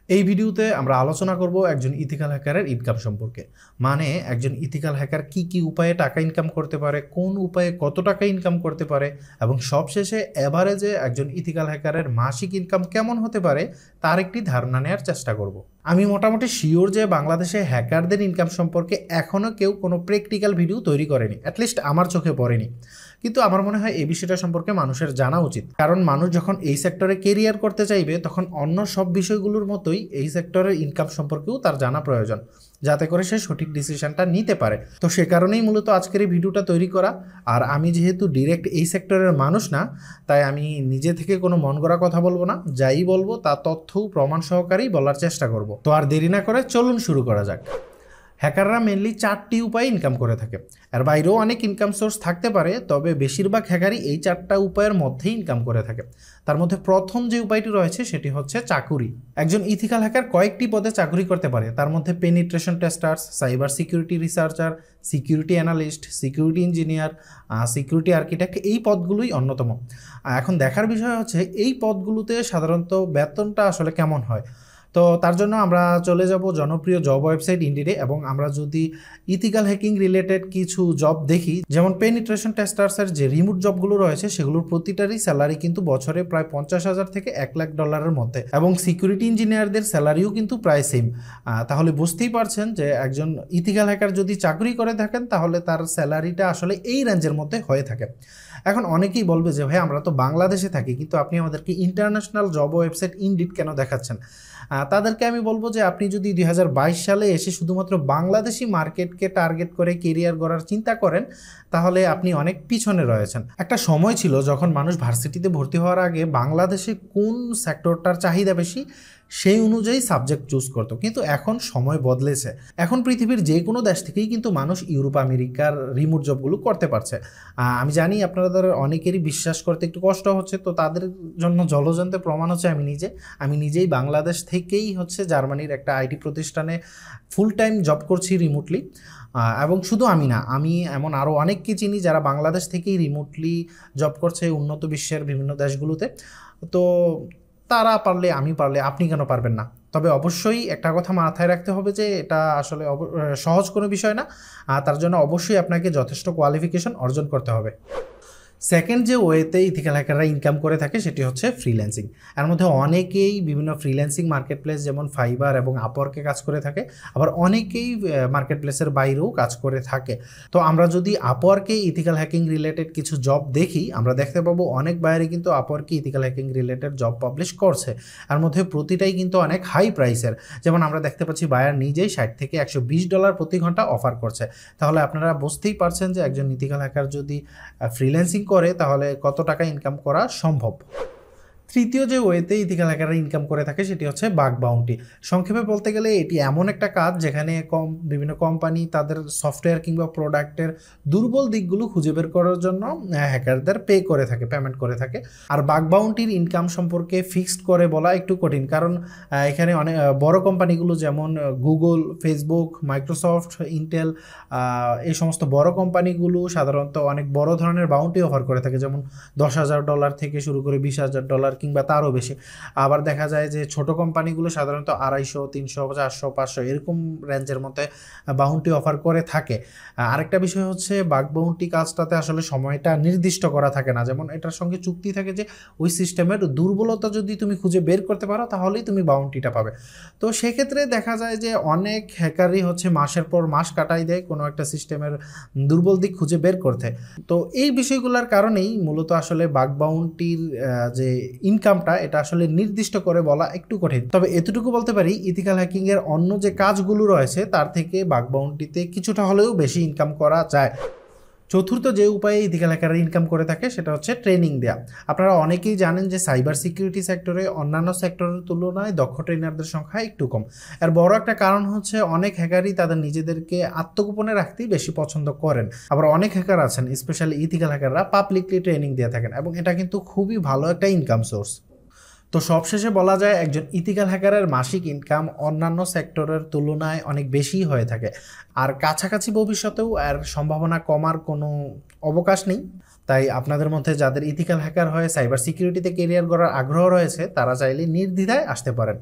এই ভিডিওতে আমরা আলোচনা করব একজন ইথিক্যাল হ্যাকারের ইনকাম সম্পর্কে। মানে একজন ইথিক্যাল হ্যাকার কি কি উপায়ে টাকা ইনকাম করতে পারে, কোন উপায়ে কত টাকা ইনকাম করতে পারে এবং সবশেষে এভারেজে একজন ইথিক্যাল হ্যাকারের মাসিক ইনকাম কেমন হতে পারে তার একটি ধারণা নেওয়ার চেষ্টা করব। আমি মোটামুটি শিওর যে বাংলাদেশে হ্যাকারদের ইনকাম সম্পর্কে এখনও কেউ কোনো প্র্যাকটিক্যাল ভিডিও তৈরি করেনি, অ্যাটলিস্ট আমার চোখে পড়েনি। কিন্তু আমার মনে হয় এই বিষয়টা সম্পর্কে মানুষের জানা উচিত, কারণ মানুষ যখন এই সেক্টরে কেরিয়ার করতে চাইবে তখন অন্য সব বিষয়গুলোর মতোই এই সেক্টরের ইনকাম সম্পর্কেও তার জানা প্রয়োজন, যাতে করে সে সঠিক ডিসিশনটা নিতে পারে। তো সে কারণেই মূলত আজকের এই ভিডিওটা তৈরি করা। আর আমি যেহেতু ডিরেক্ট এই সেক্টরের মানুষ না, তাই আমি নিজে থেকে কোনো মন গড়া কথা বলবো না, যাই বলবো তা তথ্য প্রমাণ সহকারেই বলার চেষ্টা করব। তো আর দেরি না করে চলুন শুরু করা যাক। হ্যাকাররা মেনলি 4টি উপায়ে ইনকাম করে থাকে। এর বাইরেও অনেক ইনকাম সোর্স থাকতে পারে, তবে বেশিরভাগ হ্যাকারই এই 4টা উপায়ের মধ্যেই ইনকাম করে থাকে। তার মধ্যে প্রথম যে উপায়টি রয়েছে সেটি হচ্ছে চাকুরি। একজন ইথিক্যাল হ্যাকার কয়েকটি পদে চাকুরি করতে পারে। তার মধ্যে penetration testers, cyber security researcher, security analyst, security engineer, security architect, এই পদগুলোই অন্যতম। এখন দেখার বিষয় হচ্ছে এই পদগুলোতে সাধারণত বেতনটা আসলে কেমন হয়। তো তার জন্য আমরা চলে যাব জনপ্রিয় জব ওয়েবসাইট ইন্ডিডে, এবং আমরা যদি ইথিক্যাল হ্যাকিং রিলেটেড কিছু জব দেখি, যেমন পেনিট্রেশন টেস্টার্সের যে রিমোট জবগুলো রয়েছে সেগুলোর প্রতিটারই স্যালারি কিন্তু বছরে প্রায় 50,000 থেকে $1,00,000 মধ্যে, এবং সিকিউরিটি ইঞ্জিনিয়ারদের স্যালারিও কিন্তু প্রায় সেম। তাহলে বুঝতেই পারছেন যে একজন ইথিক্যাল হ্যাকার যদি চাকরি করে থাকেন তাহলে তার স্যালারিটা আসলে এই রেঞ্জের মধ্যে হয়ে থাকে। এখন অনেকেই বলবে যে ভাই আমরা তো বাংলাদেশে থাকি, কিন্তু আপনি আমাদেরকে ইন্টারন্যাশনাল জব ওয়েবসাইট ইন্ডিড কেন দেখাচ্ছেন? তাদেরকে আমি বলবো যে আপনি যদি 2022 সালে এসে শুধুমাত্র বাংলাদেশি মার্কেটকে টার্গেট করে কেরিয়ার গড়ার চিন্তা করেন, তাহলে আপনি অনেক পিছনে রয়েছেন। একটা সময় ছিল যখন মানুষ ভার্সিটিতে ভর্তি হওয়ার আগে বাংলাদেশে কোন সেক্টরটার চাহিদা বেশি সেই অনুযায়ী সাবজেক্ট চুজ করতো, কিন্তু এখন সময় বদলেছে। এখন পৃথিবীর যে কোনো দেশ থেকেই কিন্তু মানুষ ইউরোপ আমেরিকার রিমোট জবগুলো করতে পারছে। আমি জানি আপনাদের অনেকেরই বিশ্বাস করতে একটু কষ্ট হচ্ছে, তো তাদের জন্য জলজন্ত প্রমাণ হচ্ছে আমি নিজেই বাংলাদেশ থেকেই হচ্ছে জার্মানির একটা আইটি প্রতিষ্ঠানে ফুল টাইম জব করছি রিমোটলি। এবং শুধু আমি না, আমি এমন আরও অনেককে চিনি যারা বাংলাদেশ থেকেই রিমোটলি জব করছে উন্নত বিশ্বের বিভিন্ন দেশগুলোতে। তো তারা পারলে, আমি পারলে, আপনি কেন পারবেন না? তবে অবশ্যই একটা কথা মাথায় রাখতে হবে যে এটা আসলে সহজ কোনো বিষয় না। তার জন্য অবশ্যই আপনাকে যথেষ্ট কোয়ালিফিকেশন অর্জন করতে হবে। সেকেন্ড যে ওয়েতে ইথিক্যাল হ্যাকাররা ইনকাম করে থাকে সেটি হচ্ছে ফ্রিল্যান্সিং। এর মধ্যে অনেকেই বিভিন্ন ফ্রিল্যান্সিং মার্কেট প্লেস যেমন ফাইবার এবং আপওয়ার্কে কাজ করে থাকে, আবার অনেকেই মার্কেট প্লেসের বাইরেও কাজ করে থাকে। তো আমরা যদি আপওয়ার্কে ইথিক্যাল হ্যাকিং রিলেটেড কিছু জব দেখি, আমরা দেখতে পাবো অনেক বাইরে কিন্তু আপওয়ার্কে ethical hacking related job publish করছে। এর মধ্যে প্রতিটাই কিন্তু অনেক হাই প্রাইসের। যেমন আমরা দেখতে পাচ্ছি বায়ার নিজেই $60 থেকে $120 প্রতি ঘন্টা অফার করছে। তাহলে আপনারা বুঝতেই পারছেন যে একজন ইথিক্যাল হ্যাকার যদি ফ্রিল্যান্সিং করে তাহলে কত টাকা ইনকাম করা সম্ভব। তৃতীয় যে ওয়েতে ইথিক্যাল হ্যাকাররা ইনকাম করে থাকে সেটি হচ্ছে বাগ বাউন্টি। সংক্ষেপে বলতে গেলে এটি এমন একটা কাজ যেখানে বিভিন্ন কোম্পানি তাদের সফটওয়্যার কিংবা প্রোডাক্টের দুর্বল দিকগুলো খুঁজে বের করার জন্য হ্যাকারদের পেমেন্ট করে থাকে। আর বাগ বাউন্টির ইনকাম সম্পর্কে ফিক্সড করে বলা একটু কঠিন, কারণ এখানে অনেক বড় কোম্পানিগুলো যেমন গুগল, ফেসবুক, মাইক্রোসফট, ইন্টেল, এই সমস্ত বড় কোম্পানিগুলো সাধারণত অনেক বড় ধরনের বাউন্টি অফার করে থাকে, যেমন $10,000 থেকে শুরু করে $20,000 কিংবা তারও বেশি। আবার দেখা যায় যে ছোট কোম্পানিগুলো সাধারণত 250, 300, 400, 500 এরকম রেঞ্জের মধ্যে বাউন্টি অফার করে থাকে। আরেকটা বিষয় হচ্ছে বাগ বাউন্টি কাজটাতে আসলে সময়টা নির্দিষ্ট করা থাকে না, যেমন এটার সঙ্গে চুক্তি থাকে যে ওই সিস্টেমের দুর্বলতা যদি তুমি খুঁজে বের করতে পারো তাহলেই তুমি বাউন্টিটা পাবে। তো সেক্ষেত্রে দেখা যায় যে অনেক হ্যাকারই হচ্ছে মাসের পর মাস কাটাই দেয় কোনো একটা সিস্টেমের দুর্বল দিক খুঁজে বের করতে। তো এই বিষয়গুলোর কারণেই মূলত আসলে বাগ বাউন্টির যে ইনকামটা এটা আসলে নির্দিষ্ট করে বলা একটু কঠিন। তবে এতটুকু বলতে পারি ইথিক্যাল হ্যাকিং এর অন্য যে কাজগুলো রয়েছে তার থেকে বাগ বাউন্টিতে কিছুটা হলেও বেশি ইনকাম করা যায়। চতুর্থ যে উপায়ে ইথিক্যাল হ্যাকাররা ইনকাম করে থাকে সেটা হচ্ছে ট্রেনিং দেওয়া। আপনারা অনেকেই জানেন যে সাইবার সিকিউরিটি সেক্টরে অন্যান্য সেক্টরের তুলনায় দক্ষ ট্রেনারদের সংখ্যা একটু কম। এর বড় একটা কারণ হচ্ছে অনেক হ্যাকারই তাদের নিজেদেরকে আত্মগোপনে রাখতেই বেশি পছন্দ করেন। আবার অনেক হ্যাকার আছেন, স্পেশালি ইথিক্যাল হ্যাকাররা পাবলিকলি ট্রেনিং দিয়ে থাকেন, এবং এটা কিন্তু খুবই ভালো একটা ইনকাম সোর্স। তো সবশেষে বলা যায় একজন ইথিক্যাল হ্যাকারের মাসিক ইনকাম অন্যান্য সেক্টরের তুলনায় অনেক বেশি হয়ে থাকে, আর কাছাকাছি ভবিষ্যতেও এর সম্ভাবনা কমার কোনো অবকাশ নেই। তাই আপনাদের মধ্যে যাদের ইথিক্যাল হ্যাকার হয়ে সাইবার সিকিউরিটিতে কেরিয়ার গড়ার আগ্রহ রয়েছে তারা চাইলে নির্দ্বিধায় আসতে পারেন।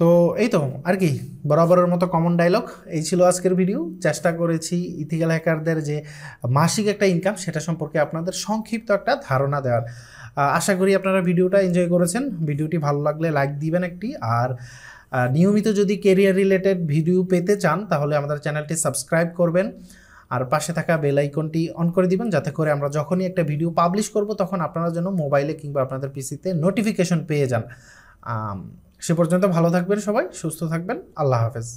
তো এই তো আর কি, বরাবরের মতো কমন ডায়লগ এই ছিল আজকের ভিডিও। চেষ্টা করেছি ইথিক্যাল হ্যাকারদের যে মাসিক একটা ইনকাম সেটা সম্পর্কে আপনাদের সংক্ষিপ্ত একটা ধারণা দেওয়ার। আশা করি আপনারা ভিডিওটা এনজয় করেছেন। ভিডিওটি ভালো লাগলে লাইক দিবেন একটি, আর নিয়মিত যদি কেরিয়ার রিলেটেড ভিডিও পেতে চান তাহলে আমাদের চ্যানেলটি সাবস্ক্রাইব করবেন, আর পাশে থাকা বেল আইকনটি অন করে দিবেন, যাতে করে আমরা যখনই একটা ভিডিও পাবলিশ করব তখন আপনারা যেন মোবাইলে কিংবা আপনাদের পিসিতে নোটিফিকেশন পেয়ে যান। সে পর্যন্ত ভালো থাকবেন, সবাই সুস্থ থাকবেন। আল্লাহ হাফেজ।